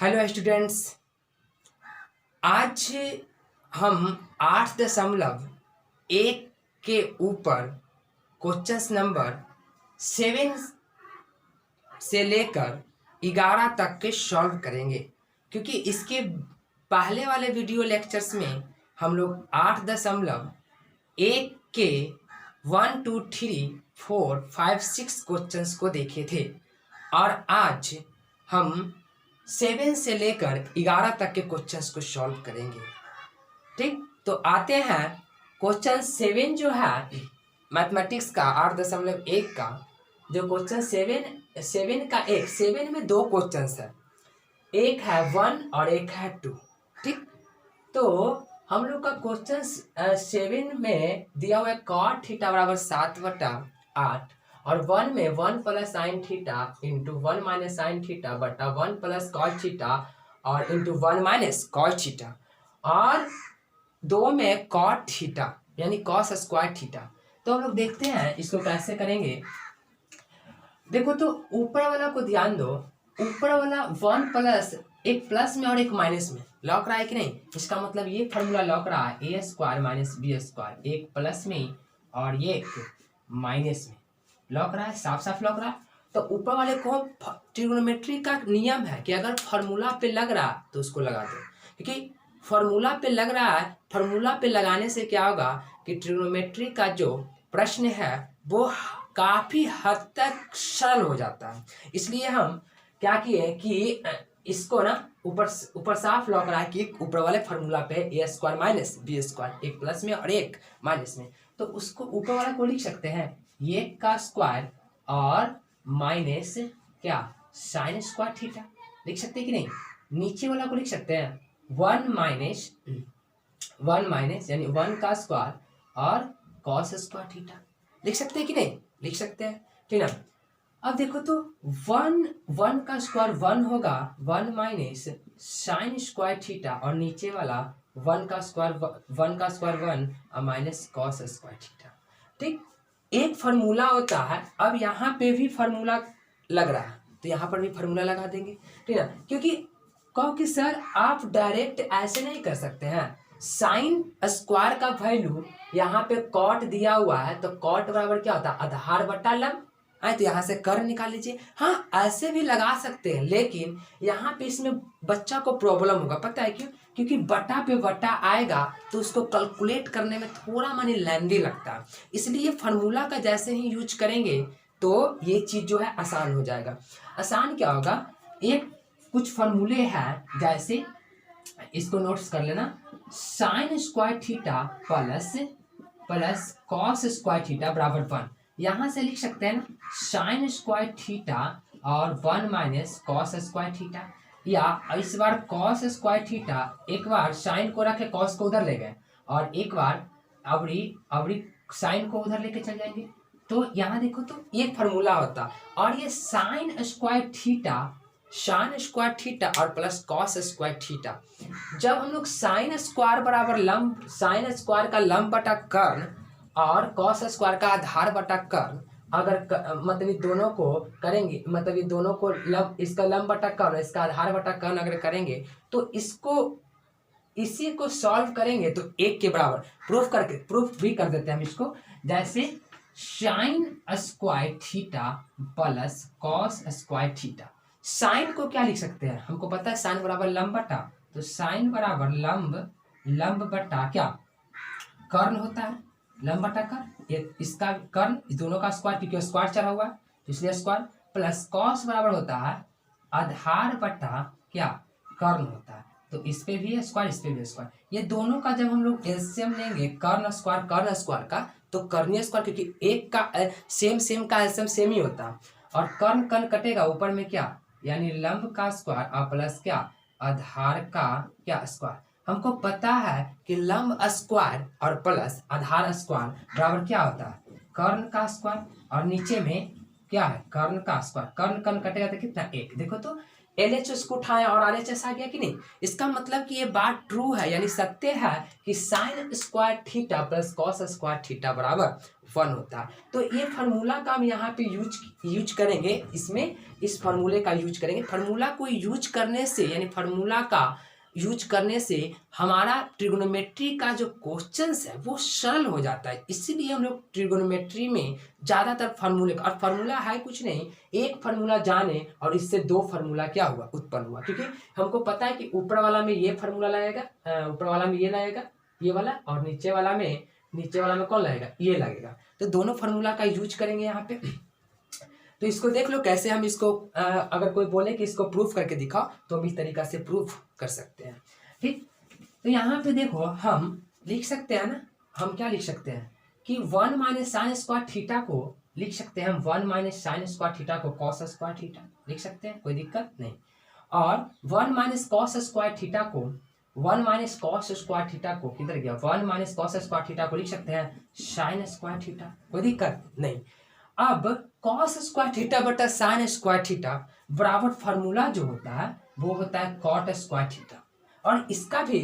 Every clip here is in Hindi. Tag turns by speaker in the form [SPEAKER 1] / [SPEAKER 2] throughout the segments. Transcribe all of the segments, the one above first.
[SPEAKER 1] Hello students. आज हम 8.1 के ऊपर क्वेश्चंस नंबर 7 से लेकर 11 तक के सॉल्व करेंगे, क्योंकि इसके पहले वाले वीडियो लेक्चर्स में हम लोग 8.1 के 1 2 3 4 5 6 क्वेश्चंस को देखे थे और आज हम 7 से लेकर 11 तक के क्वेश्चंस को सॉल्व करेंगे। ठीक, तो आते हैं क्वेश्चन 7 जो है मैथमेटिक्स का 8.1 का जो क्वेश्चन 7 का 7 में 2 क्वेश्चंस है, एक है 1 और एक है 2। ठीक, तो हम लोग का क्वेश्चन 7 में दिया हुआ है cot थीटा बराबर 7/8 और 1 में 1 plus sine theta into 1 minus sine theta बटा 1 प्लस कॉस थीटा और इंटू 1 माइनस कॉस थीटा, और 2 में कॉट थीटा यानी कॉस स्क्वायर थीटा। तो हम लोग देखते हैं इसको कैसे करेंगे। देखो, तो ऊपर वाला को ध्यान दो, ऊपर वाला 1 प्लस एक प्लस में और एक माइनस में लॉक रहा है कि नहीं। इसका मतलब ये फॉर्मूला लॉक रहा है ए स्क्वायर माइनस बी स्क्वायर, एक प्लस में और ये एक माइनस में लॉक रहा है, साफ साफ लॉक रहा है। तो ऊपर वाले को ट्रिग्नोमेट्री का नियम है कि अगर फॉर्मूला पे लग रहा है तो उसको लगा दो, क्योंकि फॉर्मूला पे लग रहा है। फॉर्मूला पे लगाने से क्या होगा कि ट्रिग्नोमेट्री का जो प्रश्न है वो काफी हद तक सरल हो जाता है। इसलिए हम क्या किए कि इसको ना ऊपर साफ लॉक रहा है कि ऊपर वाले फॉर्मूला पे ए स्क्वायर माइनस बी स्क्वायर, एक प्लस में और एक माइनस में, तो उसको ऊपर वाला को लिख सकते हैं ये का स्क्वायर और माइनस क्या साइन स्क्वायर थीटा लिख सकते हैं कि नहीं। नीचे वाला को लिख सकते हैं 1 माइनस यानी 1 का स्क्वायर और कॉस स्क्वायर थीटा लिख सकते हैं कि नहीं, लिख सकते हैं। ठीक ना। अब देखो तो 1 का स्क्वायर 1 होगा, 1 माइनस साइन स्क्वायर थीटा और नीचे वाला 1 का स्क्वायर 1 और माइनस कॉस स्क्वायर थीटा। ठीक, एक फार्मूला होता है। अब यहाँ पे भी फार्मूला लग रहा है तो यहाँ पर भी फार्मूला लगा देंगे। ठीक है, क्योंकि कहो कि सर आप डायरेक्ट ऐसे नहीं कर सकते हैं। साइन स्क्वायर का वैल्यू यहाँ पे कॉट दिया हुआ है तो कॉट बराबर क्या होता है आधार बटा लंब। तो यहाँ से कर निकाल लीजिए। हाँ, ऐसे भी लगा सकते हैं, लेकिन यहाँ पे इसमें बच्चा को प्रॉब्लम होगा। पता है क्यों? क्योंकि बटा पे बटा आएगा तो उसको कैलकुलेट करने में थोड़ा मानी लेंदी लगता है। इसलिए फार्मूला का जैसे ही यूज करेंगे तो ये चीज जो है आसान हो जाएगा। आसान क्या होगा, एक कुछ फार्मूले हैं, जैसे इसको नोट्स कर लेना, sign square theta plus cos square theta बराबर 1। यहां से लिख सकते हैं ना साइन स्क्वायर थीटा और 1 माइनस कॉस स्क्वायर थीटा, या इस बार कॉस स्क्वायर थीटा, एक बार साइन को रखे कॉस को उधर ले गए और एक बार अबड़ी साइन को उधर लेके चल जाएंगे। तो यहाँ देखो तो ये फार्मूला होता, और ये साइन स्क्वायर थीटा और प्लस कॉस स्क्वायर थीटा, जब हम लोग साइन स्क्वायर बराबर लंब, साइन स्क्वायर का लंब बटा कर्ण और कॉस स्क्वायर का आधार बटा कर्ण, अगर मतलब ये दोनों को करेंगे, मतलब ये दोनों को इसका लंब बटा कर्ण इसका आधार बटा कर्ण अगर करेंगे तो इसी को सॉल्व करेंगे तो एक के बराबर प्रूफ भी कर देते हैं हम इसको। जैसे sine square theta plus cos square theta, sine को क्या लिख सकते हैं, हमको पता है साइन बराबर लंब बटा, तो साइन बराबर लंब बटा क्या कर्ण होता है, लंब बटा कर्ण, इसका कर्ण, इस दोनों का स्क्वायर, क्योंकि स्क्वायर चढ़ा हुआ है तो इसलिए स्क्वायर, प्लस कॉस बराबर होता है आधार बटा क्या कर्ण होता है, तो इस पे भी है स्क्वायर, इस पे भी है स्क्वायर। ये दोनों का जब हम लोग एलसीएम लेंगे कर्ण स्क्वायर का, तो कर्णीय स्क्वायर, क्योंकि एक का सेम का एलसीएम सेम ही होता है, और कर्ण कर्ण कटेगा ऊपर में क्या यानी लंब का स्क्वायर और प्लस क्या आधार का क्या स्क्वायर। हमको पता है कि लंब स्क्वायर और प्लस आधार स्क्वायर बराबर क्या होता है कर्ण का स्क्वायर, और नीचे में क्या है कर्ण का स्क्वायर, कर्ण कर्ण कटेगा तो कितना एक। देखो तो LHS को उठाया और RHS आ गया कि नहीं। इसका मतलब कि ये बात ट्रू है, यानी सत्य है कि sign square theta plus cos square theta बराबर 1 होता है। तो ये फार्मूला का हम यहाँ पे यूज करेंगे, इसमें इस फार्मूले का यूज करेंगे। फार्मूला को यूज करने से, यानी फार्मूला का यूज करने से हमारा ट्रिग्नोमेट्री का जो क्वेश्चंस है वो सरल हो जाता है। इसीलिए हम लोग ट्रिग्नोमेट्री में ज़्यादातर फार्मूले का, और फार्मूला है कुछ नहीं, एक फार्मूला जाने और इससे दो फार्मूला क्या हुआ, उत्पन्न हुआ। क्योंकि हमको पता है कि ऊपर वाला में ये फार्मूला लगेगा, ऊपर वाला में ये लगेगा, ये वाला, और नीचे वाला में कौन लगेगा, ये लगेगा। तो दोनों फार्मूला का यूज करेंगे यहाँ पे। तो इसको देख लो कैसे हम इसको, अगर कोई बोले कि इसको प्रूफ करके दिखाओ तो हम इस तरीका से प्रूफ कर सकते हैं। ठीक, तो यहाँ पे देखो हम लिख सकते हैं ना, हम क्या लिख सकते हैं कि 1 माइनस साइन स्क्वायर थीटा को लिख सकते हैं हम 1 माइनस साइन स्क्वायर थीटा को कॉस स्क्वायर थीटा लिख सकते हैं, कोई दिक्कत नहीं। और 1 माइनस कॉस स्क्वायर थीटा को 1 माइनस कॉस स्क्वायर थीटा को किधर गया, 1 माइनस कॉस स्क्वायर थीटा को लिख सकते हैं साइन स्क्वायर थीटा, कोई दिक्कत नहीं। अब कॉस स्क्वायर थीटा बटा साइन स्क्वायर थीटा बराबर फार्मूला जो होता है वो होता है कॉट स्क्वायर थीटा। और इसका भी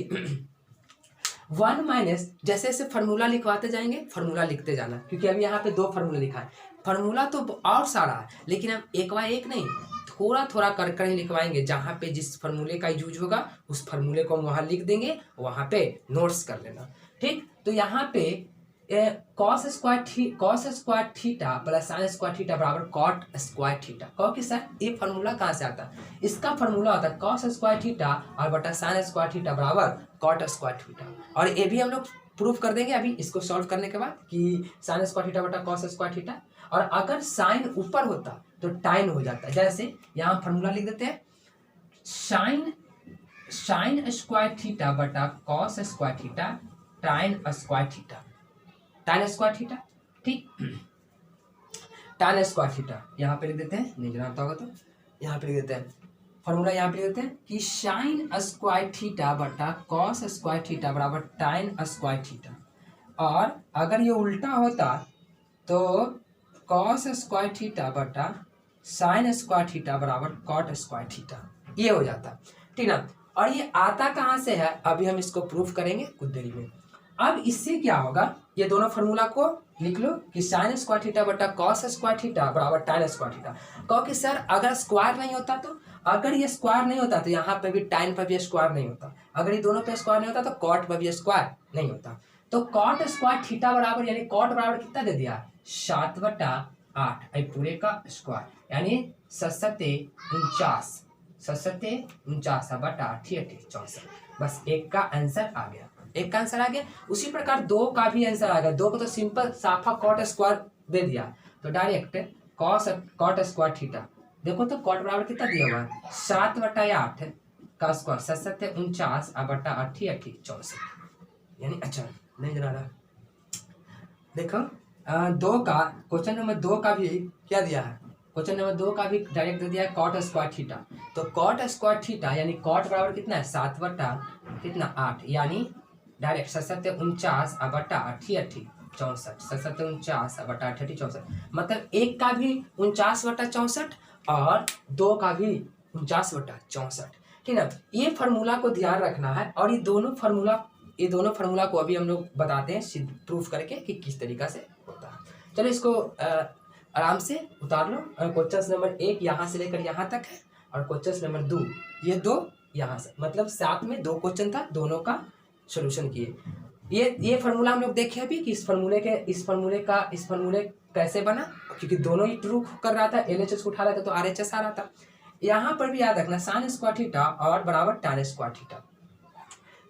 [SPEAKER 1] 1 माइनस, जैसे जैसे फार्मूला लिखवाते जाएंगे फार्मूला लिखते जाना, क्योंकि अभी यहाँ पे दो फार्मूला लिखा है। फार्मूला तो और सारा है, लेकिन हम एक बार एक नहीं, थोड़ा थोड़ा कर कर ही लिखवाएंगे। जहाँ पे जिस फार्मूले का यूज होगा उस फार्मूले को हम वहाँ लिख देंगे, वहाँ पे नोट्स कर लेना। ठीक, तो यहाँ पे cos square theta plus sign square theta बराबर कॉट स्क्वायर थीटा। कहो कि सर ये फार्मूला कहाँ से आता है, इसका फार्मूला होता है कॉस स्क्वायर थीटा और बटा साइन स्क्वायर थीटा बराबर कॉट स्क्वायर थीटा। और ये भी हम लोग प्रूफ कर देंगे अभी इसको सॉल्व करने के बाद कि साइन स्क्वायर थीटा बटा कॉस स्क्वायर थीटा। और अगर साइन ऊपर होता तो टाइन हो जाता है। जैसे यहाँ फार्मूला लिख देते हैं साइन स्क्वायर थीटा बटा कॉस स्क्वायर थीटा टाइन स्क्वायर थीटा, टाइन स्क्वायर थीटा। ठीक, टाइन स्क्वायर थीटा यहाँ पे लिख देते हैं, नहीं जानता होगा तो यहाँ पे लिख देते हैं फॉर्मूला, यहाँ पे लिख देते हैं कि साइन स्क्वायर थीटा बटा कॉस स्क्वायर थीटा बराबर टाइन स्क्वायर थीटा। और अगर ये उल्टा होता तो कॉस स्क्वायर थीटा बटा साइन स्क्वायर थीटा बराबर कॉट स्क्वायर थीटा, ये हो जाता। ठीक ना। और ये आता कहाँ से है अभी हम इसको प्रूफ करेंगे कुछ देरी में। अब इससे क्या होगा, ये दोनों फार्मूला को लिख लो कि साइन स्क्वायर थीटा बटा कॉस स्क्वायर थीटा बराबर टाइन स्क्वायर थीटा। कहो कि सर अगर स्क्वायर नहीं होता तो, अगर ये स्क्वायर नहीं होता तो यहाँ पे भी टाइन पर भी स्क्वायर नहीं होता, अगर ये दोनों पे स्क्वायर नहीं होता तो कॉट पर भी स्क्वायर नहीं होता। तो कॉट स्क्वायर थीटा बराबर, यानी कॉट बराबर कितना दे दिया 7/8 पूरे का स्क्वायर, यानी 7×49 बटा 64। बस एक का आंसर आ गया, एक का आंसर आ गया। उसी प्रकार दो का भी आंसर आ गया। दो को तो सिंपल साफा कॉट स्क्वायर दे दिया, तो डायरेक्ट कॉट स्क्वायर थीटा। देखो तो कॉट बराबर कितना दिया हुआ है 7/8 का स्क्वायर, 7×49 बटा 64, यानी अच्छा नहीं जना रहा। देखो दो का क्वेश्चन नंबर 2 का भी क्या दिया है, क्वेश्चन नंबर 2 का भी डायरेक्ट दे दिया है कॉट स्क्वायर थीटा। तो कॉट स्क्वायर थीटा यानी कॉट बराबर कितना है 7/8, यानी डायरेक्ट 7×49 बटा 64, 7×49 बटा 64, मतलब एक का भी 49/64 और दो का भी 49/64। ठीक है, ये फार्मूला को ध्यान रखना है। और ये दोनों फार्मूला को अभी हम लोग बताते हैं प्रूफ करके कि किस तरीका से होता है। चलो इसको आराम से उतार लो। क्वेश्चन नंबर 1 यहाँ से लेकर यहाँ तक है, और क्वेश्चन नंबर 2 ये दो यहाँ से, मतलब साथ में 2 क्वेश्चन था, दोनों का सॉल्यूशन किए। ये फार्मूला हम लोग देखे अभी कि इस फार्मूले कैसे बना, क्योंकि दोनों ही ट्रू कर रहा था, LHS उठा रहा था तो RHS आ रहा था। यहाँ पर भी याद रखना साइन स्क्वायर थीटा और बराबर टाइन स्क्वायर थीटा।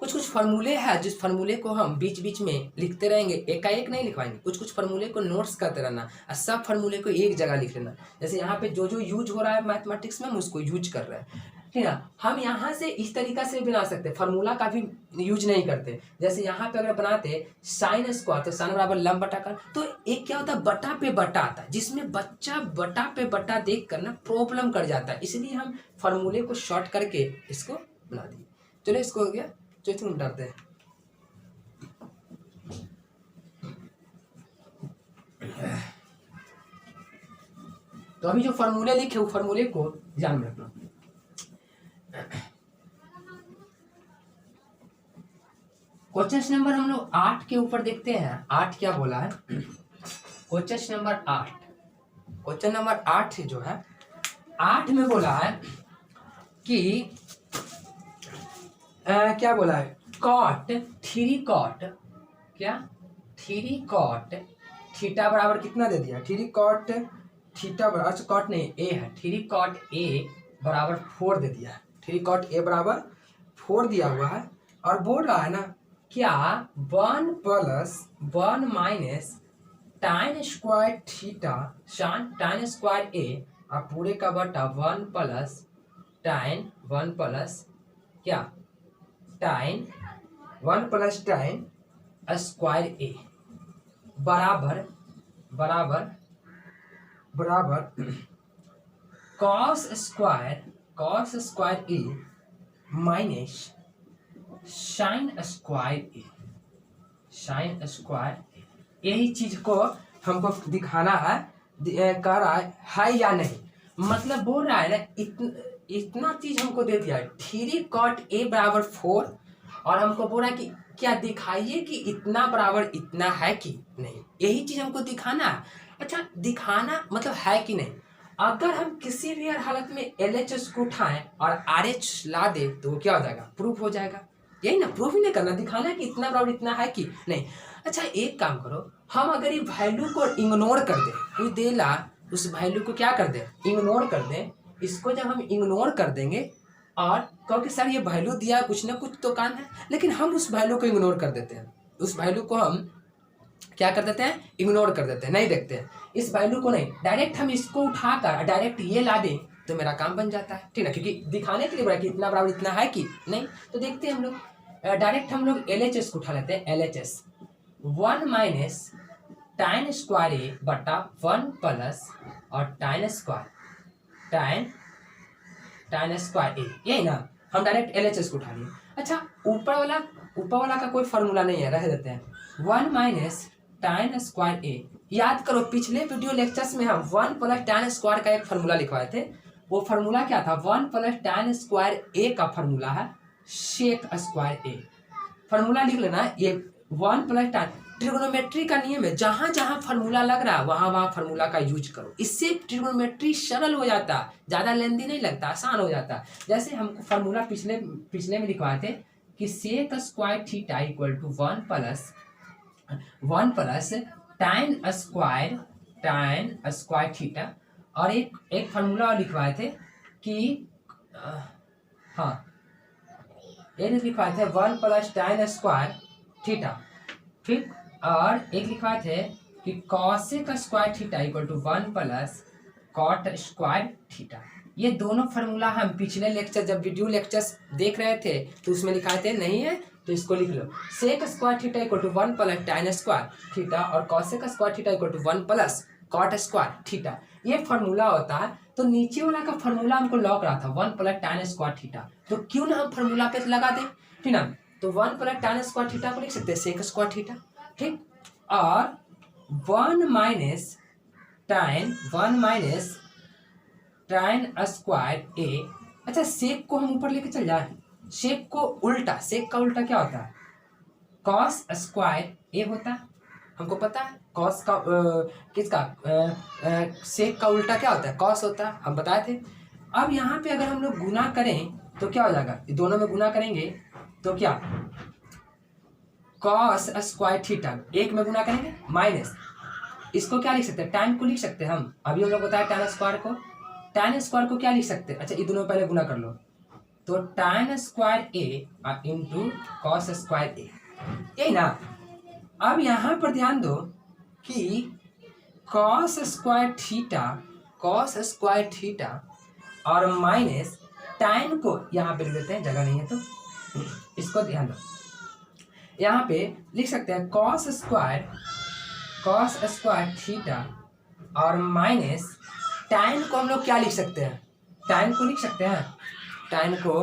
[SPEAKER 1] कुछ फार्मूले हैं जिस फार्मूले को हम बीच बीच में लिखते रहेंगे, एक का एक नहीं लिखवाएंगे, कुछ फार्मूले को नोट्स करते रहना और सब फार्मूले को एक जगह लिख लेना। जैसे यहाँ पे जो यूज हो रहा है मैथमेटिक्स में हम उसको यूज कर रहे हैं। ठीक है, हम यहाँ से इस तरीका से बना सकते, फार्मूला का भी यूज नहीं करते। जैसे यहाँ पे अगर बनाते साइन स्क्वायर तो साइन बराबर लंब बटा कर, तो एक क्या होता है बटा पे बटा आता है, जिसमें बच्चा बटा पे बटा देख कर ना प्रॉब्लम कर जाता है, इसलिए हम फार्मूले को शॉर्ट करके इसको बना दिए। चलो इसको हो गया, चलो डालते हैं। तो अभी जो फार्मूले लिखे वो फार्मूले को ध्यान में रखना। क्वेश्चन नंबर हम लोग 8 के ऊपर देखते हैं। 8 क्या बोला है? क्वेश्चन नंबर 8, क्वेश्चन नंबर 8 जो है 8 में बोला है कि क्या बोला है? कॉट 3 कॉट, क्या 3 कॉट थीटा बराबर कितना दे दिया? 3 कॉट थीटा बराबर, अच्छा कॉट नहीं ए है, 3 कॉट ए बराबर 4 दे दिया है। 3 कॉट ए बराबर 4 दिया हुआ है और बोल रहा है ना क्या 1 plus 1 minus tan square theta tan square a और पूरे का बटा 1 प्लस tan 1 प्लस क्या tan 1 plus tan square a बराबर बराबर बराबर cos square a minus sine square a. यही चीज को हमको दिखाना है, कह रहा है या नहीं, मतलब बोल रहा है ना इतना चीज हमको दे दिया है 3 कॉट ए बराबर 4 और हमको बोल रहा है कि क्या दिखाइए कि इतना बराबर इतना है कि नहीं, यही चीज हमको दिखाना है। अच्छा दिखाना मतलब है कि नहीं। अगर हम किसी भी हालत में LHS को उठाएं और RH ला दे तो वो क्या हो जाएगा? प्रूफ हो जाएगा। यही ना, प्रूफ ही नहीं करना, दिखाना है कि इतना बराबर इतना है कि नहीं। अच्छा एक काम करो, हम अगर ये वैल्यू को इग्नोर कर दें, कोई देला उस वैल्यू को क्या कर दें? इग्नोर कर दें। इसको जब हम इग्नोर कर देंगे और क्योंकि सर ये वैल्यू दिया कुछ ना कुछ तो काम है, लेकिन हम उस वैल्यू को इग्नोर कर देते हैं। उस वैल्यू को हम क्या कर देते हैं? इग्नोर कर देते हैं, नहीं देखते हैं इस वैल्यू को, नहीं डायरेक्ट हम इसको उठाकर डायरेक्ट ये ला दें तो मेरा काम बन जाता है, ठीक है, क्योंकि दिखाने के लिए बोला कि इतना बराबर इतना है कि नहीं। तो देखते हैं हम लोग डायरेक्ट हम लोग LHS को उठा लेते हैं। LHS 1 माइनस tan स्क्वायर ए बटा 1 प्लस और tan स्क्वायर ए, यही ना, हम डायरेक्ट LHS को उठा लिए। अच्छा ऊपर वाला का कोई फार्मूला नहीं है, रह देते हैं। 1 माइनस tan स्क्वायर ए, याद करो पिछले वीडियो लेक्चर्स में हम 1 प्लस tan स्क्वायर का एक फार्मूला लिखवाए थे। वो फार्मूला क्या था? 1 प्लस tan स्क्वायर ए का फार्मूला है सेक स्क्वायर ए। फार्मूला लिख लेना, ये 1 प्लस tan, ट्रिग्नोमेट्री का नियम है, जहां जहां फार्मूला लग रहा है वहां वहां फार्मूला का यूज करो, इससे ट्रिग्नोमेट्री सरल हो जाता, ज्यादा लेंदी नहीं लगता, आसान हो जाता। जैसे हमको फार्मूला पिछले में लिखवाए थे कि sec square theta equal to 1 plus tan square theta, और एक फार्मूला लिखवाए थे कि हाँ ये लिखवाए थे 1 प्लस tan स्क्वायर थीटा, ठीक, और एक लिखवाए थे कि cosec square theta equal to 1 plus cot square theta. ये दोनों फार्मूला हम पिछले लेक्चर जब वीडियो लेक्चर्स देख रहे थे तो उसमें लिखाए थे, नहीं है तो इसको लिख लो, sec square theta equal to 1 plus tan square theta और cosec square theta equal to 1 plus cot square theta, ये फार्मूला होता है। तो नीचे वाला का फार्मूला हमको लॉक रहा था 1 प्लस tan स्क्वायर थीटा, तो क्यों ना हम फार्मूला पे लगा दें, ठीक ना। तो 1 प्लस tan स्क्वायर थीटा को लिख सकते हैं सेक स्क्वायर थीटा, ठीक, और 1 माइनस tan स्क्वायर ए। अच्छा सेक को हम ऊपर लेके चल जाए, सेक को उल्टा, सेक का उल्टा क्या होता है? कॉस स्क्वायर ए होता है, हमको पता है कॉस का किसका सेक का उल्टा क्या होता है? कॉस होता है, हम बताए थे। अब यहाँ पे अगर हम लोग गुना करें तो क्या हो जाएगा? दोनों में गुना करेंगे तो क्या कॉस स्क्वायर थीटा, एक में गुना करेंगे माइनस, इसको क्या लिख सकते हैं? tan को लिख सकते हैं हम, अभी हम लोग बताया tan स्क्वायर को क्या लिख सकते हैं? अच्छा ये दोनों पहले गुना कर लो, तो tan square A into cos square a, यही ना। अब यहाँ पर ध्यान दो कि कॉस स्क्वायर थीटा और माइनस tan को यहाँ पे लिख देते हैं, जगह नहीं है तो इसको ध्यान दो, यहाँ पे लिख सकते हैं कॉस स्क्वायर थीटा और माइनस tan को हम लोग क्या लिख सकते हैं? tan को लिख सकते हैं, tan को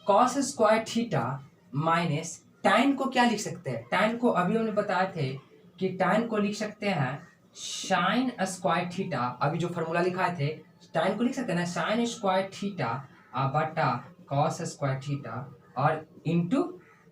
[SPEAKER 1] cos square theta minus tan को क्या लिख सकते हैं? tan को अभी हमने बताए थे कि tan को लिख सकते हैं साइन स्क्वायर थीटा, अभी जो फॉर्मूला लिखाए थे tan को लिख सकते हैं ना साइन स्क्वायर थीटा बटा कॉस स्क्वायर थीटा और इंटू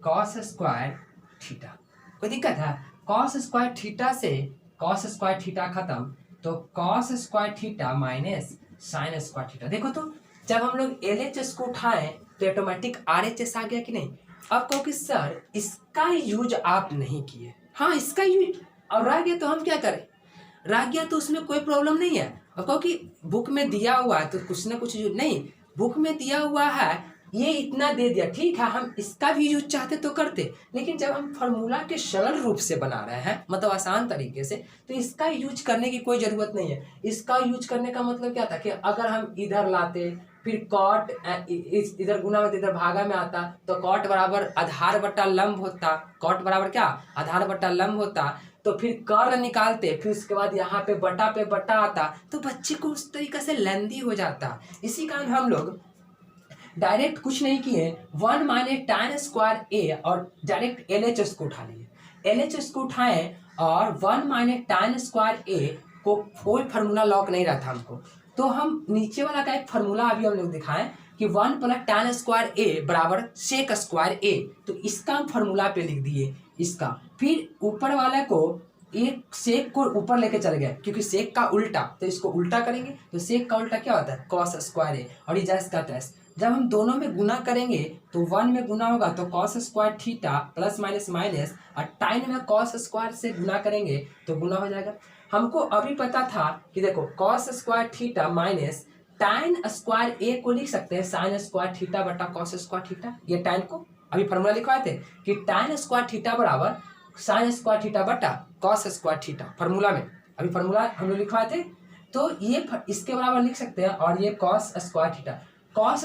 [SPEAKER 1] कॉस स्क्वायर थीटा। कोई दिक्कत है? कॉस स्क्वायर थीटा से कॉस स्क्वायर थीटा खत्म, तो cos square theta minus sine square theta. देखो तो जब हम लोग LHS को उठाएं तो ऑटोमेटिक RHS आ गया कि नहीं। अब कहो कि सर इसका यूज आप नहीं किए। हाँ, इसका यूज और रह गया तो हम क्या करें? रह गया तो उसमें कोई प्रॉब्लम नहीं है। अब कहो कि बुक में दिया हुआ है तो कुछ ना कुछ यूज नहीं, बुक में दिया हुआ है ये इतना दे दिया, ठीक है, हम इसका भी यूज चाहते तो करते, लेकिन जब हम फार्मूला के सरल रूप से बना रहे हैं, मतलब आसान तरीके से, तो इसका यूज करने की कोई ज़रूरत नहीं है। इसका यूज करने का मतलब क्या था कि अगर हम इधर लाते, फिर कॉट इधर गुना में इधर भागा में आता, तो कॉट बराबर आधार बट्टा लंब होता, कॉट बराबर क्या, आधार बट्टा लंब होता, तो फिर कर्ल निकालते, फिर उसके बाद यहाँ पे बटा आता, तो बच्चे को उस तरीके से लेंदी हो जाता। इसी कारण हम लोग डायरेक्ट कुछ नहीं किए, 1 माइनस tan स्क्वायर ए और डायरेक्ट LHS को उठा लिए। LHS को उठाएं और 1 माइनस tan स्क्वायर ए को कोई फार्मूला लॉक नहीं रहा था हमको, तो हम नीचे वाला का एक फार्मूला अभी हम लोग दिखाएं कि 1 प्लस tan स्क्वायर ए बराबर सेक स्क्वायर ए, तो इसका हम फार्मूला पे लिख दिए इसका। फिर ऊपर वाले को एक सेक को ऊपर लेके चल गए, क्योंकि सेक का उल्टा, तो इसको उल्टा करेंगे तो सेक का उल्टा क्या होता है, कॉस स्क्वायर ए, और ये जैस का तैस। जब हम दोनों में गुना करेंगे तो 1 में गुना होगा तो cos square theta plus minus minus, और टाइन में कॉस स्क्वायर से गुना करेंगे तो गुना हो जाएगा। हमको अभी पता था कि देखो cos square theta minus tan square a को लिख सकते हैं साइन स्क्वायर थीटा बटा कॉस स्क्वायर थीटा। ये टाइन को अभी फॉर्मूला लिखवाए थे कि टाइन स्क्वायर थीटा बराबर साइन स्क्वायर थीटा बटा कॉस स्क्वायर थीटा, फार्मूला में अभी फार्मूला हम लोग लिखवाए थे, तो ये इसके बराबर लिख सकते हैं। और ये cos square theta, cos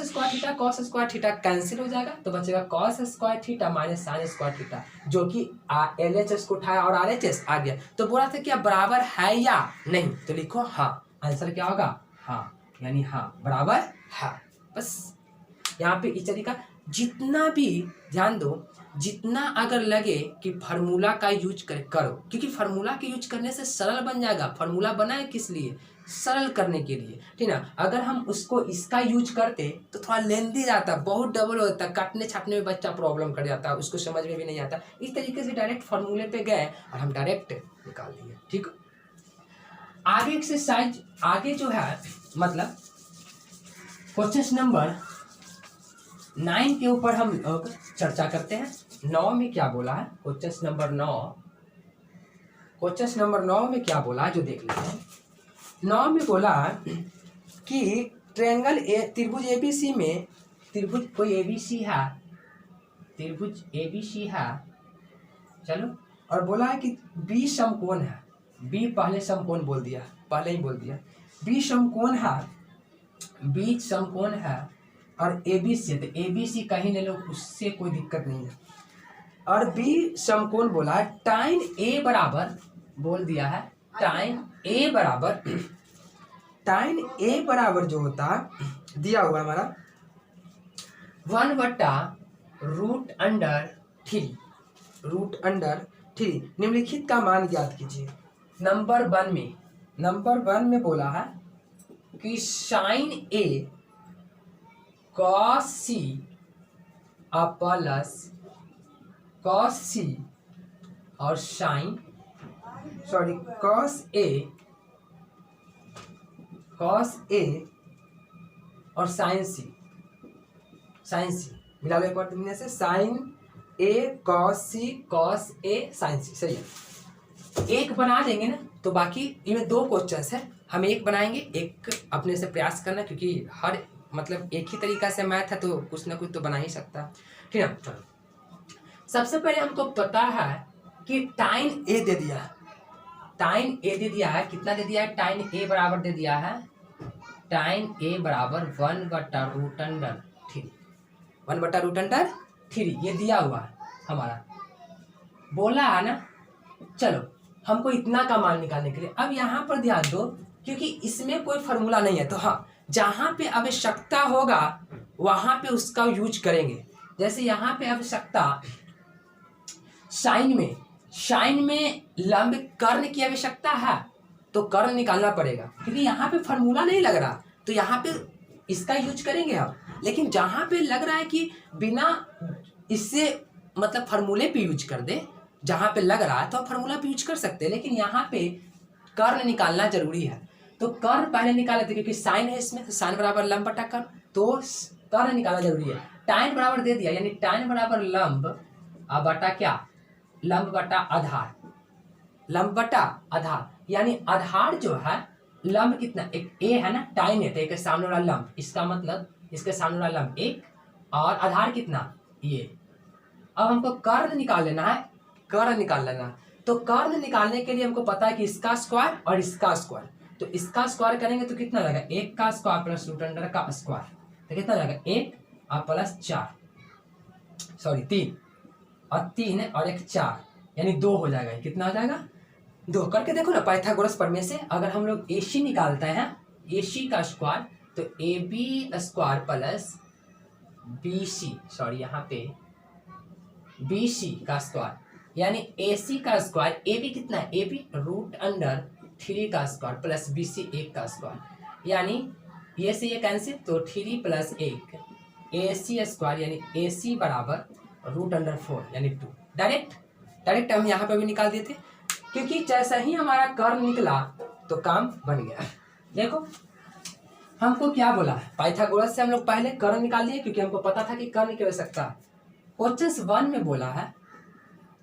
[SPEAKER 1] square theta cancel हो जाएगा, तो बचेगा cos square theta minus sine square theta, जो कि LHS को उठाया और RHS आ गया। तो बोला था क्या बराबर है या नहीं, तो लिखो हाँ, आंसर क्या होगा, हाँ, यानी हाँ बराबर है। बस यहाँ पे इस तरीका जितना भी ध्यान दो, जितना अगर लगे कि फार्मूला का यूज करो, क्योंकि फार्मूला के यूज करने से सरल बन जाएगा। फार्मूला बना है किस लिए, सरल करने के लिए, ठीक ना। अगर हम उसको इसका यूज करते तो थोड़ा लेंदी जाता, बहुत डबल होता, काटने छाटने में बच्चा प्रॉब्लम कर जाता, उसको समझ में भी नहीं आता। इस तरीके से डायरेक्ट फार्मूले पे गए और हम डायरेक्ट निकाल दिए। ठीक, आगे एक्सरसाइज आगे जो है, मतलब क्वेश्चन नंबर 9 के ऊपर हम लोग चर्चा करते हैं। 9 में क्या बोला है, क्वेश्चन नंबर 9 में क्या बोला है जो देख लेते हैं। 9 में बोला कि ट्रायंगल त्रिभुज ABC में, त्रिभुज कोई ABC है, त्रिभुज ABC है, चलो, और बोला है कि B समकोण है, B पहले समकोण बोल दिया, पहले ही बोल दिया, B समकोण है, B समकोण है और ABC, तो ABC कहीं ले लो, उससे कोई दिक्कत नहीं है। और B समकोण बोला है, टाइन A बराबर बोल दिया है, टाइन A बराबर जो होता है दिया हुआ हमारा 1/√3 निम्नलिखित का मान ज्ञात कीजिए। नंबर 1 में बोला है कि sine A cos C plus cos C और कॉस A और साइन C मिला लो एक बार तुमने से, sine A cos C cos A sine C, सही है। एक बना देंगे ना तो बाकी इनमें 2 क्वेश्चंस है, हम एक बनाएंगे, एक अपने से प्रयास करना, क्योंकि हर मतलब एक ही तरीका से मैथ है तो कुछ ना कुछ तो बना ही सकता है, ठीक है। चलो, सबसे पहले हमको पता है कि टाइन A दे दिया है, टाइन A दे दिया है, कितना दे दिया है, टाइन A बराबर दे दिया है, टाइन A बराबर 1/√3 ये दिया हुआ है हमारा, बोला है ना। चलो, हमको इतना का मान निकालने के लिए अब यहाँ पर ध्यान दो, क्योंकि इसमें कोई फार्मूला नहीं है, तो हाँ, जहाँ पे आवश्यकता होगा वहाँ पे उसका यूज करेंगे। जैसे यहाँ पे आवश्यकता साइन में लंब कर्ण की आवश्यकता है, तो कर्ण निकालना पड़ेगा, क्योंकि यहाँ पे फार्मूला नहीं लग रहा, तो यहाँ पे इसका यूज करेंगे हम। लेकिन जहाँ पे लग रहा है कि बिना इससे मतलब फार्मूले पे यूज कर दे, जहाँ पे लग रहा है तो हम फार्मूला पे यूज कर सकते हैं, लेकिन यहाँ पे कर्ण निकालना जरूरी है। तो कर्ण पहले निकाले थे क्योंकि साइन है इसमें, तो साइन बराबर लंब बटा कर्ण, तो कर्ण निकालना जरूरी है। टाइन बराबर दे दिया, यानी टाइन बराबर लंब बटा क्या, लंब बटा आधार, लंब बटा आधार, यानी आधार जो है लंब कितना, एक ए है ना, टाइन है तो एक सामने वाला लंब, इसका मतलब इसके सामने वाला लंब एक, और आधार कितना ये। अब हमको कर्ण निकाल लेना है, कर्ण निकाल लेना है। तो कर्ण निकालने के लिए हमको पता है कि इसका स्क्वायर और इसका स्क्वायर, तो इसका स्क्वायर करेंगे तो कितना लगेगा, एक का स्क्वायर प्लस रूट अंडर का स्क्वायर, तो कितना लगेगा एक और प्लस चार, सॉरी तीन, और तीन और एक चार, यानी दो हो जाएगा। कितना हो जाएगा, दो। करके देखो ना पाइथागोरस प्रमेय से, अगर हम लोग AC निकालते हैं, AC का स्क्वायर, तो AB square plus BC, sorry यहाँ पे BC का स्क्वायर, यानी AC का स्क्वायर, AB कितना है, AB रूट अंडर 3 का स्क्वायर प्लस BC 1 का स्क्वायर, यानी ये से ये कैंसिल, तो 3 प्लस 1 AC स्क्वायर, यानी AC बराबर रूट अंडर 4 यानी 2। डायरेक्ट हम यहाँ पे भी निकाल दिए थे, क्योंकि जैसा ही हमारा कर्ण निकला तो काम बन गया। देखो हमको क्या बोला है, पाइथागोरस से हम लोग पहले कर्ण निकाल लिए क्योंकि हमको पता था कि कर्ण की आवश्यकता है। क्वेश्चन 1 में बोला है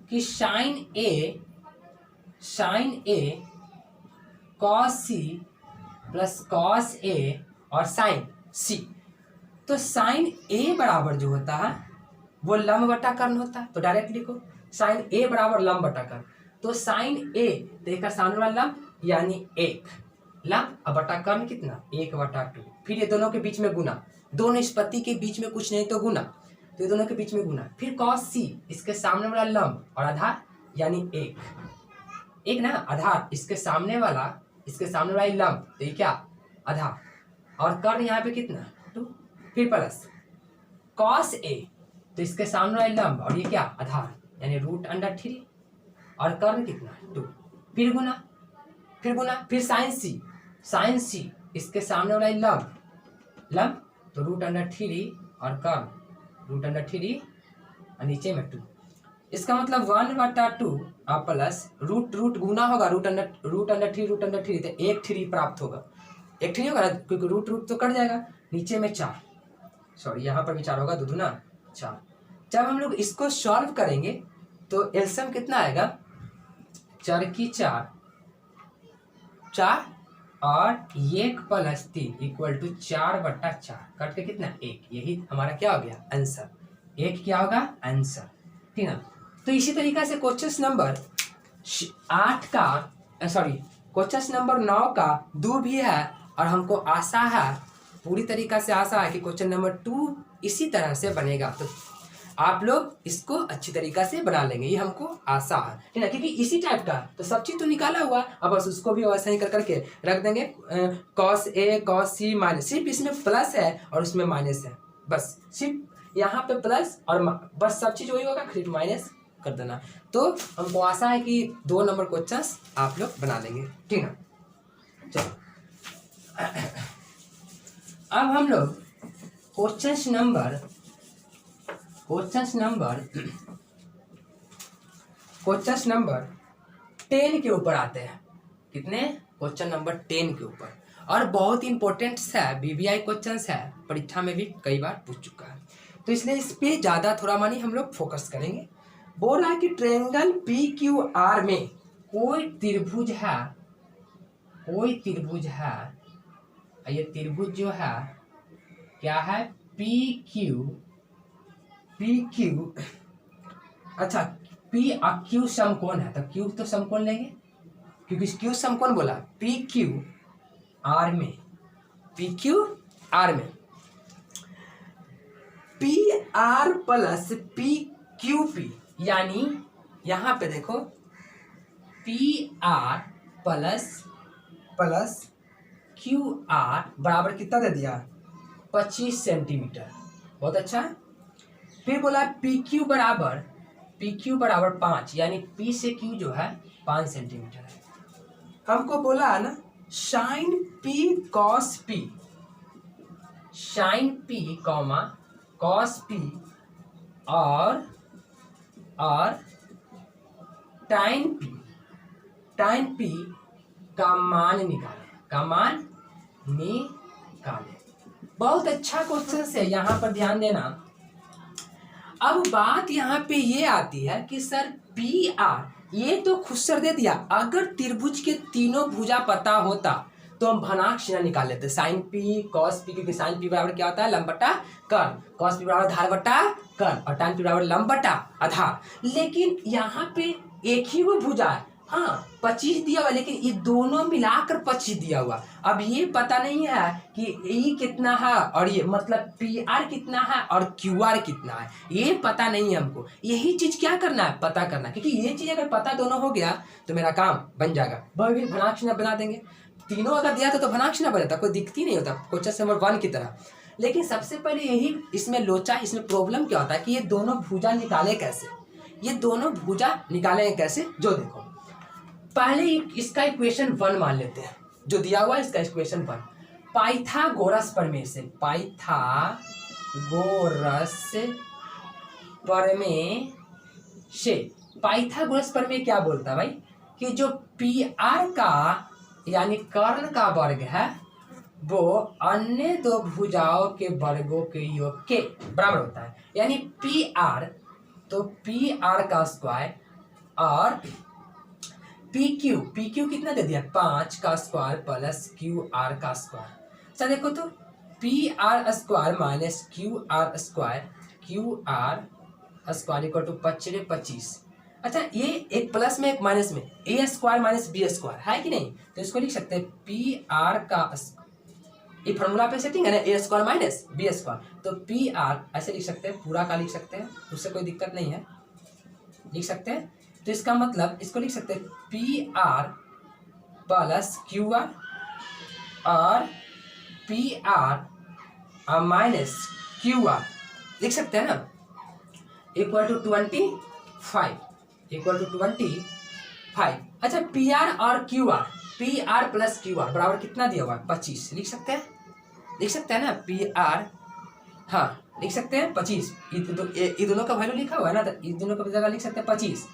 [SPEAKER 1] कि sign A cos C plus cos A और साइन सी, तो साइन ए बराबर जो होता है वो लंब बटा कर्ण होता है, तो डायरेक्ट लिखो साइन ए बराबर लंब बटा कर्ण, तो साइन ए देखा सामने वाला लंब यानी एक लंब, अब बटा कर्ण कितना, 1/2, फिर ये दोनों के बीच में गुना, दो निष्पत्ति के बीच में कुछ नहीं तो गुना, तो ये दोनों के बीच में गुना, फिर कॉस सी इसके सामने वाला लंब और आधार यानी एक ना आधार, इसके सामने वाला लंब, तो ये क्या आधार, और कर्ण यहाँ पे कितना 2, फिर प्लस कॉस ए, तो इसके सामने वाला लंब और ये क्या आधार, यानी रूट अंडर 3, और कर्ण कितना 2, फिर गुना, फिर साइन सी इसके सामने वाला लंब तो रूट अंडर 3 और कर्ण रूट अंडर 3 और नीचे में 2, इसका मतलब 1/2 और प्लस रूट गुना होगा, रूट अंडर 3 तो एक 3 प्राप्त होगा, एक 3 होगा ना, क्योंकि रूट तो कट जाएगा, नीचे में 4, सॉरी यहाँ पर भी 4 होगा, दुगुना 4। जब हम लोग इसको सॉल्व करेंगे तो एलसीएम कितना आएगा, 4 की 4 और 1 प्लस 3 इक्वल टू 4/4, कट के कितना 1, यही हमारा क्या हो गया आंसर, 1 क्या होगा आंसर, ठीक है। तो इसी तरीका से क्वेश्चन नंबर 9 का 2 भी है, और हमको आशा है, पूरी तरीका से आशा है कि क्वेश्चन नंबर 2 इसी तरह से बनेगा, तो आप लोग इसको अच्छी तरीका से बना लेंगे, ये हमको आशा है, ठीक है, क्योंकि इसी टाइप का तो सब चीज तो निकाला हुआ, अब बस उसको भी वैसा ही कर करके रख देंगे, cos A cos C minus, सिर्फ इसमें प्लस है और उसमें माइनस है, बस सिर्फ यहाँ पे प्लस और बस सब चीज वही होगा, फिर माइनस कर देना। तो हमको आशा है कि 2 नंबर क्वेश्चंस आप लोग बना लेंगे, ठीक है। चलो अब हम लोग क्वेश्चन नंबर 10 के ऊपर आते हैं। कितने, क्वेश्चन नंबर 10 के ऊपर, और बहुत ही इंपॉर्टेंट है, BBI क्वेश्चन है, परीक्षा में भी कई बार पूछ चुका है, तो इसलिए इस पे ज्यादा थोड़ा मानी हम लोग फोकस करेंगे। बोल रहा है कि ट्रायंगल PQR में कोई त्रिभुज है, ये त्रिभुज जो है क्या है, PQ, अच्छा P और Q समकोण है, तो Q तो समकोण लेंगे, क्योंकि Q समकोण बोला, PQR में PR प्लस PQP, यानी यहाँ पे देखो PR प्लस QR बराबर कितना दे दिया, 25 सेंटीमीटर, बहुत अच्छा है। फिर बोला PQ बराबर 5, यानी P से Q जो है 5 सेंटीमीटर है। हमको बोला है ना sine P cos P, sine P comma cos P और टाइन पी का मान निकालें। बहुत अच्छा क्वेश्चन है, यहाँ पर ध्यान देना। अब बात यहाँ पे ये आती है कि सर पी आर ये तो खुद सर दे दिया, अगर त्रिभुज के तीनों भुजा पता होता तो हम भनाक चिन्ह निकाल लेते, साइन पी कॉस पी, क्योंकि साइन पी बराबर क्या होता है लंब बटा कर्ण, कॉस पी बराबर आधार बटा कर्ण और tan पी बराबर लंब बटा आधार। लेकिन यहाँ पे एक ही वो भुजा है, हाँ 25 दिया हुआ, लेकिन ये दोनों मिलाकर 25 दिया हुआ। अब ये पता नहीं है कि ई कितना है और ये मतलब पी आर कितना है और क्यू आर कितना है, ये पता नहीं है हमको। यही चीज क्या करना है, पता करना, क्योंकि ये चीज अगर पता दोनों हो गया तो मेरा काम बन जाएगा। भी भनाक चिन्ह बना देंगे, तीनों अगर दिया तो भनाक चिन्ह बन जाता, कोई दिक्कत नहीं होता क्वेश्चन नंबर 1 की तरह। लेकिन सबसे पहले यही इसमें लोचा, इसमें प्रॉब्लम क्या होता है कि ये दोनों भुजा निकाले कैसे, ये दोनों भुजा निकाले कैसे। जो देखो पहले इसका इक्वेशन 1 मान लेते हैं, जो दिया हुआ है इसका इक्वेशन 1, पाइथागोरस प्रमेय से, पाइथागोरस प्रमेय क्या बोलता है भाई कि जो पी आर का यानी कर्ण का वर्ग है वो अन्य दो भुजाओं के वर्गों के योग के बराबर होता है। यानी पी आर, तो पी आर का स्क्वायर और पी क्यू कितना दे दिया 5 का स्क्वायर प्लस क्यू आर का स्क्वायर। अच्छा देखो तो P R square minus Q R square equal to 25। अच्छा ये एक प्लस में एक माइनस में, A square minus B square है कि नहीं, तो इसको लिख सकते हैं पी आर का, ये फॉर्मूला पे सेटिंग है ना, ए स्क्वायर माइनस बी स्क्वायर, तो पी आर ऐसे लिख सकते हैं, पूरा का लिख सकते हैं, उससे कोई दिक्कत नहीं है, लिख सकते हैं। तो इसका मतलब इसको लिख सकते हैं p r plus Q r और p r minus Q r लिख सकते हैं ना, इक्वल टू 25। अच्छा पी आर और q r, p r plus Q r बराबर कितना दिया हुआ है 25, लिख सकते हैं ना, पी आर, हाँ लिख सकते हैं 25, ये दोनों का वैल्यू लिखा हुआ है ना, तो इस दोनों का जगह लिख सकते हैं 25,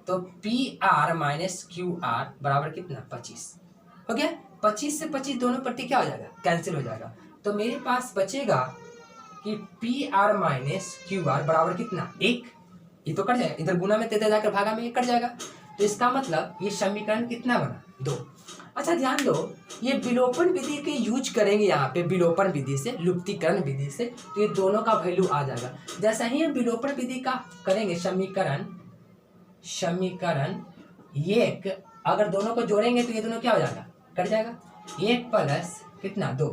[SPEAKER 1] तो P r minus Q r बराबर कितना 25 हो गया। 25 से 25 दोनों पट्टी क्या हो जाएगा, कैंसिल हो जाएगा, तो मेरे पास बचेगा कि P r minus Q r बराबर कितना 1, ये तो कट जाएगा, इधर गुना में तेते जाकर भागा में 1 कट जाएगा, तो इसका मतलब ये समीकरण कितना बना 2। अच्छा ध्यान दो, ये विलोपन विधि के यूज करेंगे यहाँ पे, विलोपन विधि से, लुप्तीकरण विधि से, तो ये दोनों का वैल्यू आ जाएगा। जैसा ही हम विलोपन विधि का करेंगे समीकरण एक, अगर दोनों को जोड़ेंगे तो ये दोनों क्या हो जाएगा, कट जाएगा, 1 प्लस कितना 2,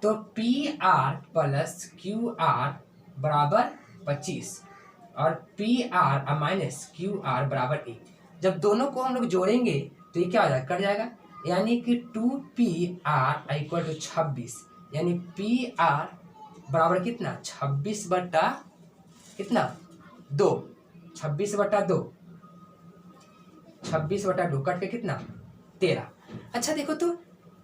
[SPEAKER 1] तो P r plus Q r बराबर 25 और p r minus Q r बराबर 1। जब दोनों को हम लोग जोड़ेंगे तो ये क्या हो जाएगा, कट जाएगा, यानी कि 2pr इक्वल टू 26, यानी पी आर बराबर कितना 26 बटा कितना 2, 26 बटा 2 कट के कितना 13। अच्छा देखो तो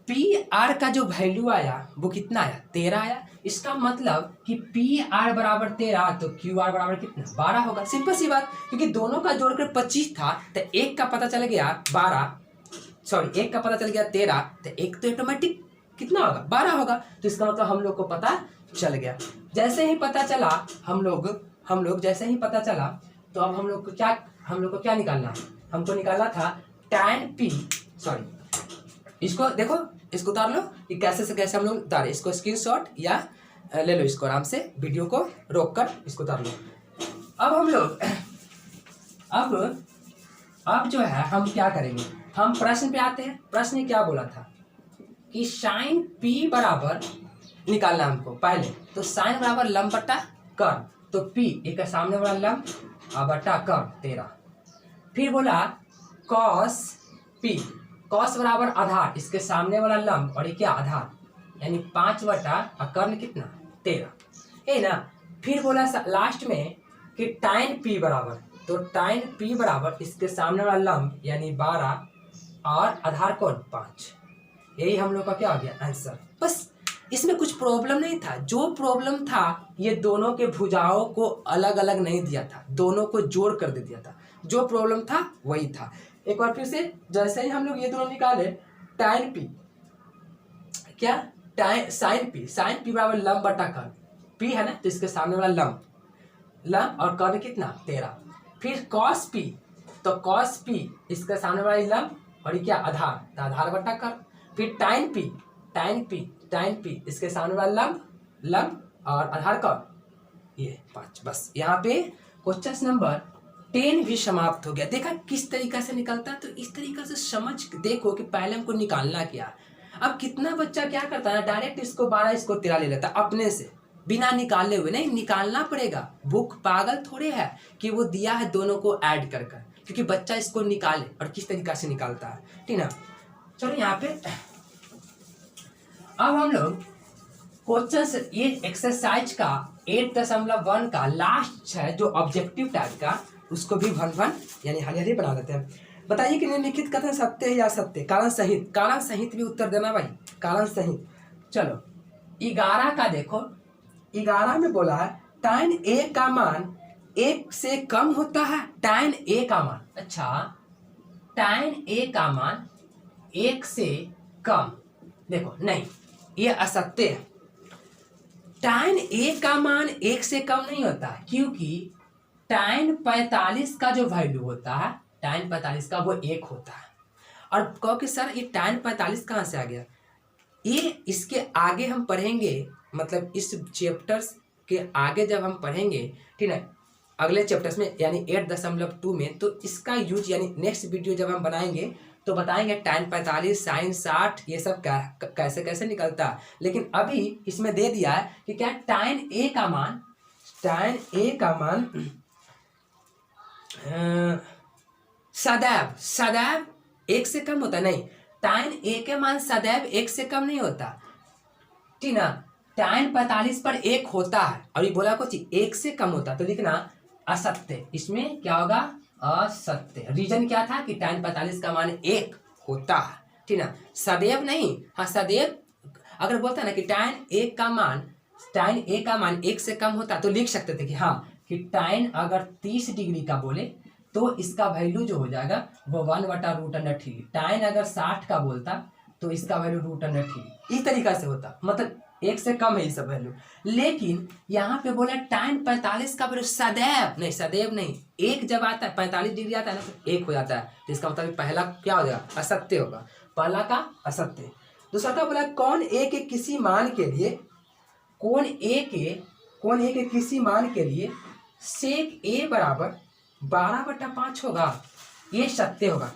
[SPEAKER 1] पी आर का जो वैल्यू आया वो कितना आया 13 आया, इसका मतलब कि पी आर बराबर 13 तो क्यू आर बराबर कितना 12 होगा। सिंपल सी बात, क्योंकि दोनों का जोड़कर 25 था तो एक का पता चल गया 1 का पता चल गया 13, तो एक तो ऑटोमेटिक कितना होगा 12 होगा, तो इसका मतलब हम लोग को पता चल गया। जैसे ही पता चला हम लोग जैसे ही पता चला तो अब हम लोग को क्या निकालना, हमको निकालना था tan p, इसको देखो, इसको उतार लो कि कैसे से कैसे हम लोग उतारे, इसको स्क्रीनशॉट या ले लो, इसको आराम से वीडियो को रोक कर इसको उतार लो। अब हम लोग अब जो है हम क्या करेंगे, हम प्रश्न पे आते हैं। प्रश्न क्या बोला था कि साइन p बराबर निकालना हमको पहले, तो साइन बराबर लंब बटा कर्ण, तो p एक सामने वाला लंब बटा कर्ण 13। फिर बोला कॉस p, कॉस बराबर आधार, इसके सामने वाला लंब और ये क्या आधार, यानी 5 बटा कर्ण कितना 13 है ना। फिर बोला लास्ट में कि टाइन p बराबर, तो टाइन p बराबर इसके सामने वाला लंब यानी 12 और आधार कौन 5, यही हम लोग का क्या आ गया आंसर। बस इसमें कुछ प्रॉब्लम नहीं था, जो प्रॉब्लम था ये दोनों के भुजाओं को अलग अलग नहीं दिया था, दोनों को जोड़ कर दे दिया था, जो प्रॉब्लम था वही था। एक बार फिर से, जैसे ही हम लोग ये दोनों निकाले, tan p क्या, साइन पी बराबर लंब बटा कर्ण, पी है ना तो इसके सामने वाला लंब और कर्ण कितना 13, फिर कॉस पी, तो कॉस पी इसके सामने वाला लंब और ये क्या आधार, तो आधार बटा कर्ण, फिर टाइन पी इसके सामने वाला लंब और आधार कर्ण, ये 5। बस यहाँ पे क्वेश्चन नंबर 10 भी समाप्त हो गया। देखा किस तरीका से निकलता है, तो इस तरीका से समझ देखो कि पहले हमको निकालना क्या। अब कितना बच्चा क्या करता है, डायरेक्ट इसको 12 इसको 13 ले लेता अपने से, बिना निकाले हुए। नहीं, निकालना पड़ेगा, बुक पागल थोड़े है कि वो दिया है दोनों को ऐड कर कर, क्योंकि बच्चा इसको निकाले और किस तरीका से निकालता है, ठीक ना। चलो यहाँ पे अब हम लोग क्वेश्चन, ये एक्सरसाइज का 8.1 का लास्ट है जो ऑब्जेक्टिव टाइप का, उसको भी भन यानी हरी बना देते हैं। बताइए कि निम्नलिखित कथन सत्य है या सत्य। कारण सहित भी उत्तर देना भाई, कारण सहित। चलो 11 का देखो, 11 में बोला है tan a का मान 1 से कम होता है। tan a का मान, अच्छा tan a का मान 1 से कम, देखो नहीं ये असत्य है। tan a का मान 1 से कम नहीं होता है, क्योंकि tan 45 का जो वैल्यू होता है, tan 45 का वो 1 होता है। और कहो कि सर ये tan 45 कहाँ से आ गया, ये इसके आगे हम पढ़ेंगे, मतलब इस चैप्टर्स के आगे जब हम पढ़ेंगे, ठीक है, अगले चैप्टर्स में यानी 8.2 में, तो इसका यूज यानी नेक्स्ट वीडियो जब हम बनाएंगे तो बताएंगे tan 45 sin 60 ये सब कैसे कैसे निकलता है। लेकिन अभी इसमें दे दिया है कि क्या tan a का मान सदैव 1 से कम होता नहीं, tan a के मान सदैव 1 से कम नहीं होता, ठीक ना। tan 45 पर 1 होता है और ये बोला कुछ 1 से कम होता, तो लिखना असत्य, इसमें क्या होगा असत्य। रीजन क्या था कि tan 45 का मान 1 होता है, ठीक ना, सदैव नहीं। हाँ सदैव अगर बोलता है ना कि tan a का मान 1 से कम होता, तो लिख सकते थे कि हाँ कि tan अगर 30 डिग्री का बोले तो इसका वैल्यू जो हो जाएगा वो 1/√3। tan अगर 60 का बोलता तो इसका वैल्यू √3, इस तरीका से होता, मतलब 1 से कम है ये सब वैल्यू। लेकिन यहाँ पे बोला tan 45 का वैल्यू सदैव नहीं, 1 जब आता है 45 डिग्री आता है ना तो 1 हो जाता है, तो इसका मतलब पहला क्या हो जाएगा असत्य होगा, पहला का असत्य। दूसरा का बोला कौन a के किसी मान के लिए sec a बराबर 12/5 होगा, ये सत्य होगा।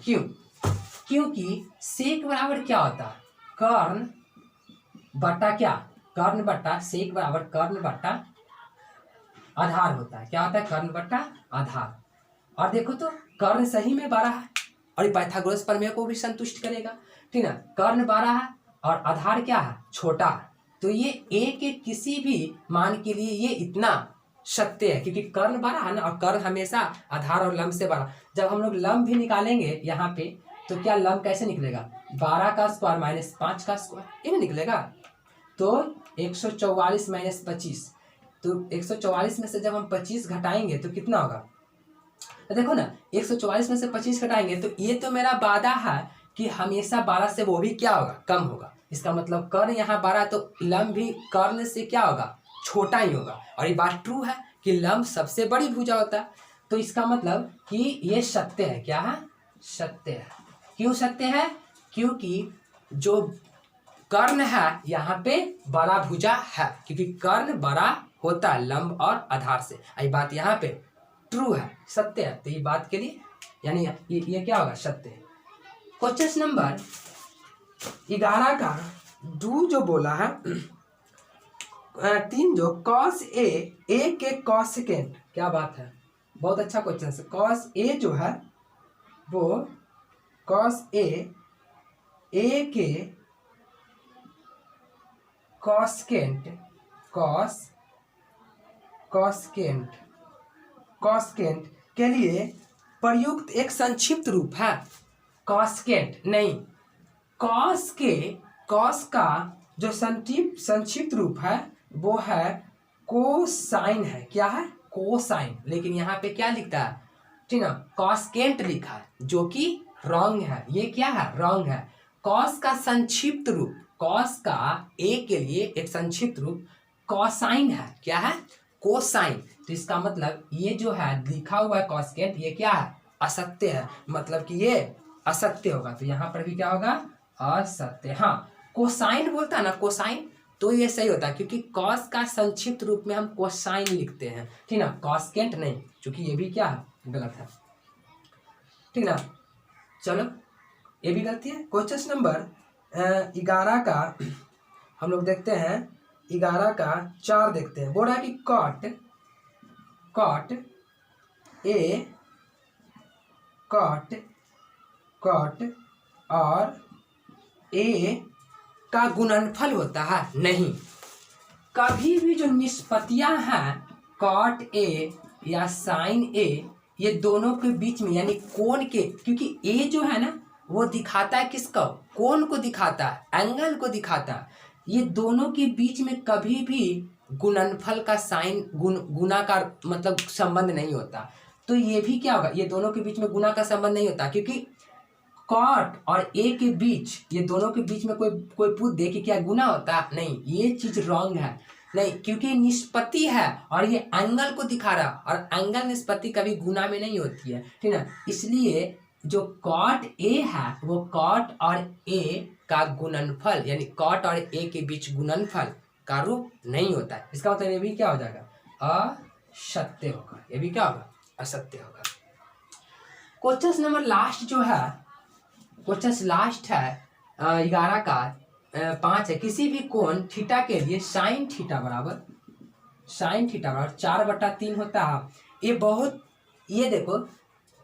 [SPEAKER 1] क्योंकि sec बराबर क्या होता है, कर्ण बटा sec बराबर कर्ण बटा आधार होता है। क्या होता है, कर्ण बटा आधार। और देखो तो कर्ण सही में 12 है और ये पाइथागोरस प्रमेय को भी संतुष्ट करेगा, ठीक ना। कर्ण 12 है और आधार क्या है, छोटा है, तो ये a के किसी भी मान के लिए ये इतना सत्य है, क्योंकि कर्ण 12 है ना, और कर्ण हमेशा आधार और लंब से 12। जब हम लोग लंब भी निकालेंगे यहाँ पे, तो क्या लंब कैसे निकलेगा, 12 का स्क्वायर माइनस 5 का स्क्वायर, ये निकलेगा। तो 144 माइनस 25, तो 144 में से जब हम 25 घटाएंगे तो कितना होगा, तो देखो ना 144 में से 25 घटाएंगे तो ये तो मेरा वादा है कि हमेशा 12 से वो भी क्या होगा, कम होगा। इसका मतलब कर्ण यहाँ 12 तो लंब भी कर्ण से क्या होगा, छोटा ही होगा। और ये बात ट्रू है कि लंब सबसे बड़ी भुजा होता है, तो इसका मतलब कि ये सत्य है। क्या है, सत्य है। क्यों सत्य है, क्योंकि जो कर्ण है यहाँ पे बड़ा भुजा है, क्योंकि कर्ण बड़ा होता है लंब और आधार से। ये बात यहाँ पे ट्रू है, सत्य है, तो ये बात के लिए यानी ये क्या होगा, सत्य है। क्वेश्चन नंबर 11 का डू जो बोला है 3 जो cos a के कॉसेकेंट, क्या बात है, बहुत अच्छा क्वेश्चन है। cos a जो है वो cos a के कॉसेकेंट के लिए प्रयुक्त एक संक्षिप्त रूप है। कॉसेकेंट नहीं, कॉस का जो संक्षिप्त रूप है वो है कोसाइन है। क्या है? कोसाइन। लेकिन यहाँ पे क्या लिखता है? ठीक ना, कॉस्केंट लिखा है, जो कि रॉन्ग है। ये क्या है? रॉन्ग है। कॉस का संक्षिप्त रूप, कॉस का ए के लिए एक संक्षिप्त रूप कोसाइन है। क्या है? कोसाइन। तो इसका मतलब ये जो है लिखा हुआ है कॉस्केंट, ये क्या है? असत्य है। मतलब कि ये असत्य होगा। तो यहाँ पर भी क्या होगा? असत्य। हाँ, कोसाइन बोलता है ना, कोसाइन, तो ये सही होता है, क्योंकि कॉस का संक्षिप्त रूप में हम कोसाइन लिखते हैं। ठीक ना, कॉस्केंट नहीं, क्योंकि ये भी क्या है? गलत है। ठीक ना, चलो ये भी गलती है। क्वेश्चन नंबर 11 का हम लोग देखते हैं, 11 का 4 देखते हैं। बोल रहा है कि कॉट और ए का गुणनफल होता है। नहीं, कभी भी जो निष्पत्तियां हैं कॉट ए या साइन ए, ये दोनों के बीच में यानी कोण के, क्योंकि ए जो है ना वो दिखाता है किसको? कोण को दिखाता है, एंगल को दिखाता है। ये दोनों के बीच में कभी भी गुणनफल का साइन गुना का मतलब संबंध नहीं होता। तो ये भी क्या होगा? ये दोनों के बीच में गुना का संबंध नहीं होता, क्योंकि कॉट और ए के बीच, ये दोनों के बीच में कोई पूछ दे कि क्या गुना होता है? नहीं, ये चीज रॉन्ग है। नहीं, क्योंकि निष्पत्ति है और ये एंगल को दिखा रहा, और एंगल निष्पत्ति कभी गुना में नहीं होती है। ठीक है, इसलिए जो कॉट ए है वो कॉट और ए का गुणनफल यानी कॉट और ए के बीच गुणनफल का रूप नहीं होता है। इसका मतलब ये भी क्या हो जाएगा? असत्य होगा। ये भी क्या होगा? असत्य होगा। क्वेश्चन नंबर लास्ट जो है, क्वेश्चन लास्ट है 11 का 5 है। किसी भी कोण थीटा के लिए साइन थीटा बराबर 4/3 होता है। ये देखो,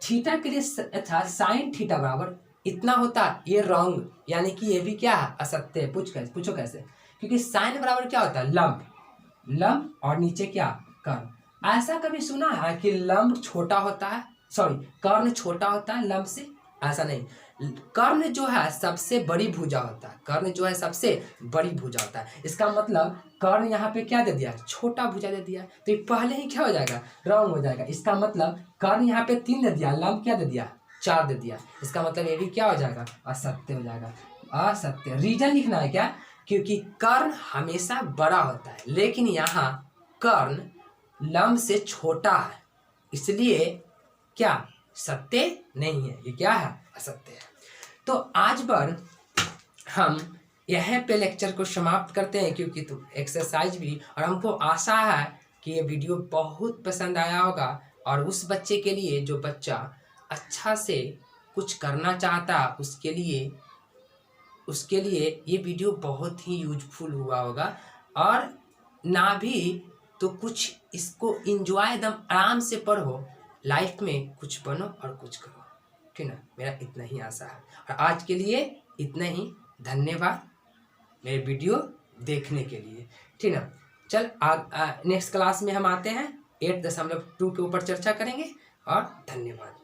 [SPEAKER 1] थीटा के लिए अच्छा साइन थीटा बराबर इतना होता है, ये रॉन्ग, यानी कि ये भी क्या है? असत्य है। पूछो कैसे? क्योंकि साइन बराबर क्या होता है? लंब और नीचे क्या? कर्ण। ऐसा कभी सुना है कि लंब छोटा होता है, सॉरी कर्ण छोटा होता है लंब से? ऐसा नहीं। कर्ण जो है सबसे बड़ी भुजा होता है। कर्ण जो है सबसे बड़ी भुजा होता है। इसका मतलब कर्ण यहाँ पे क्या दे दिया? छोटा भुजा दे दिया। तो ये पहले ही क्या हो जाएगा? रॉन्ग हो जाएगा। इसका मतलब कर्ण यहाँ पे 3 दे दिया, लंब क्या दे दिया? 4 दे दिया। इसका मतलब ये भी क्या हो जाएगा? असत्य हो जाएगा। असत्य। रीजन लिखना है क्या? क्योंकि कर्ण हमेशा बड़ा होता है, लेकिन यहाँ कर्ण लंब से छोटा है, इसलिए क्या? सत्य नहीं है। ये क्या है? असत्य है। तो आज पर हम यहीं पे लेक्चर को समाप्त करते हैं, क्योंकि तो एक्सरसाइज भी, और हमको आशा है कि ये वीडियो बहुत पसंद आया होगा, और उस बच्चे के लिए जो बच्चा अच्छा से कुछ करना चाहता उसके लिए ये वीडियो बहुत ही यूजफुल हुआ होगा। और ना भी तो कुछ इसको एंजॉय एकदम आराम से पढ़ो, लाइफ में कुछ बनो और कुछ करो। ठीक ना, मेरा इतना ही आशा है। और आज के लिए इतना ही। धन्यवाद मेरे वीडियो देखने के लिए। ठीक ना, चल नेक्स्ट क्लास में हम आते हैं 8.2 के ऊपर चर्चा करेंगे। और धन्यवाद।